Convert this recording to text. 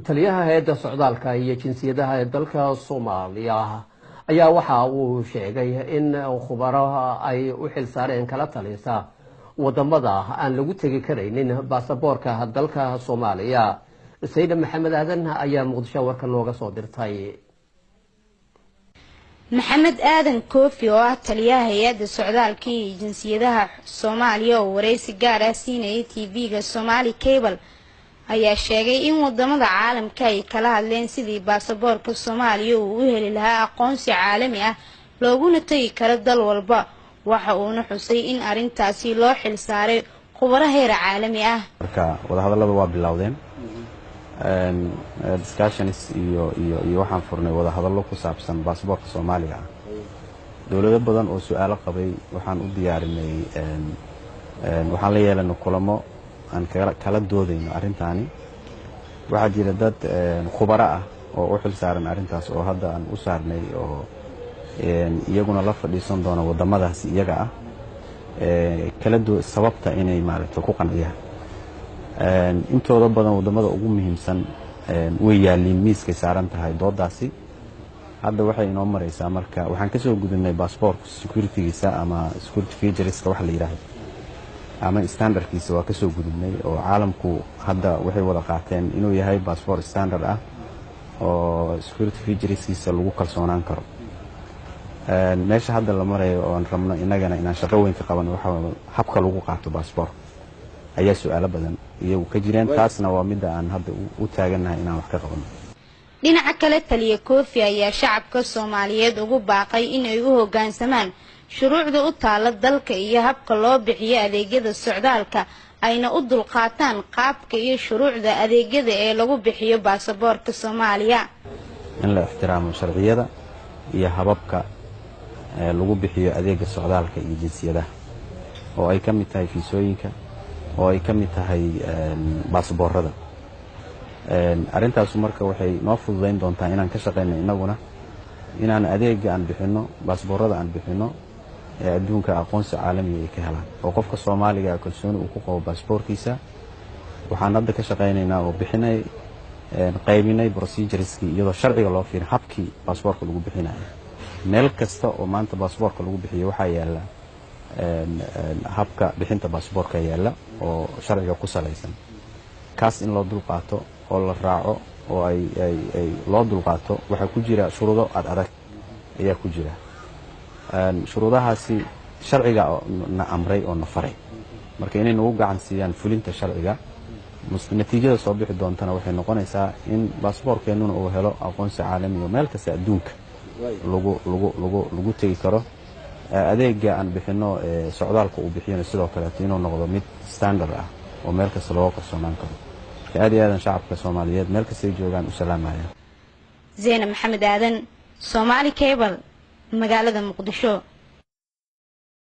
taliyaha hay'adda socdaalka iyo jinsiyadaha ee dalka Soomaaliya ayaa waxa uu sheegay in khubaro ay u xilsaareen kala talisa wadamada aan lagu tagi karaynin baasaboorka dalka Soomaaliya. Sayid Maxamed Aadan ayaa Muqdisho warka nooga soo dirtay. maxamed aadan koofi oo ah taliyaha hay'adda socdaalka iyo jinsiyadaha Soomaaliya oo wareysi gaar ah siinayay TV-ga Somali Cable ayaa sheegay in wadamada caalamka ay kala hadleen sidii baasaboorka Soomaaliya uu u heli lahaa aqoonsi caalami ah looguna tagi karo dal walba. waxa uuna xusay in arintaasi loo xil saaray khubaro heer caalami ah. marka wadahadallada waa bilowdeen discussions iyo waxaan furnay wadahadallo ku saabsan baasaboorka Soomaaliga ah. dawlado badan oo su'aalo qabay waxaan u diyaarinay waxaan la yeelanay kulamo aan kala doodayno arrintaani. waxaa jira dad khubaro ah oo u xil saaran arrintaas oo hadda aan u saarnay oo iyaguna la fadhiisan doona wadamadaas iyaga ah kala sababta inay maaragtay ku qanciyaan. intooda badan wadamada ugu muhiimsan way yaaliin miiskay saaran tahay doodaasi. hadda waxay inoo maraysaa marka waxaan ka soo gudubnay baasaboorka securitygiisa ama security featureska wax la yiraahdo ama standardkiisa waa ka soo gudubnay oo caalamku hadda waxay wada qaateen inuu yahay baasaboor standard ah oo security featureskiisa lagu kalsoonaan karo. meesha hadda la marayo oo aan rabno inagana inaan shaqo weyn ka qabano waxa habka lagu qaato baasaboor ayaa su'aalo badan iyagu ka jireen. taasna waa mid aan hadda u taaganahay inaan wax ka qabano. dhinaca kale taliye koofi ayaa shacabka Soomaaliyeed ugu baaqay in ay u hoggaansamaan shuruucda u taala dalka iyo habka loo bixiyo adeegyada socdaalka ayna u dulqaataan qaabka iyo shuruucda adeegyada ee lagu bixiyo baasaboorka Soomaaliya. in la ixtiraamo sharciyada iyo hababka lagu bixiyo adeega socdaalka iyo jinsiyadaha oo ay ka mid tahay fiisooyinka oo ay ka mid tahay baasaboorada. arrintaas marka waxay noo fududeyn doontaa inaan ka shaqeyno inaguna inaan adeega aan bixino baasaboorada aan bixino ee adduunka aqoonsi caalami ay ka helaan oo qofka Soomaaliga kalsooni uu ku qabo baasaboorkiisa. waxaan hadda ka shaqeynaynaa oo bixinay qaybinay procedureski iyadoo sharciga loo fiirin habkii baasaboorka lagu bixinayo. meel kasta oo maanta baasaboorka lagu bixiyo waxaa yaala habka bixinta baasaboorka yaala oo sharciga ku salaysan. kaas in loo dulqaato oo la raaco oo ay loo dulqaato waxa ku jira shuruudo adag ayaa ku jira. shuruudahaasi sharciga na amray oo na faray marka inay nagu gacan siiyaan fulinta sharciga. natiijada soo bixi doontana waxay noqonaysaa in baasaboorkeennuna uu helo aqoonsi caalami oo meel kasta adduunka lagu tegi karo. adeega aan bixino socdaalka uu bixiyana sidoo kale inuu noqdo mid standard ah oo meel kasta loo kalsoonaan karo. aad iyo aad shacabka Soomaaliyeed meel kasta ay joogaan u salaamaya. Zeynab Maxamed Aadan, Somali Cable, magaalada Muqdisho.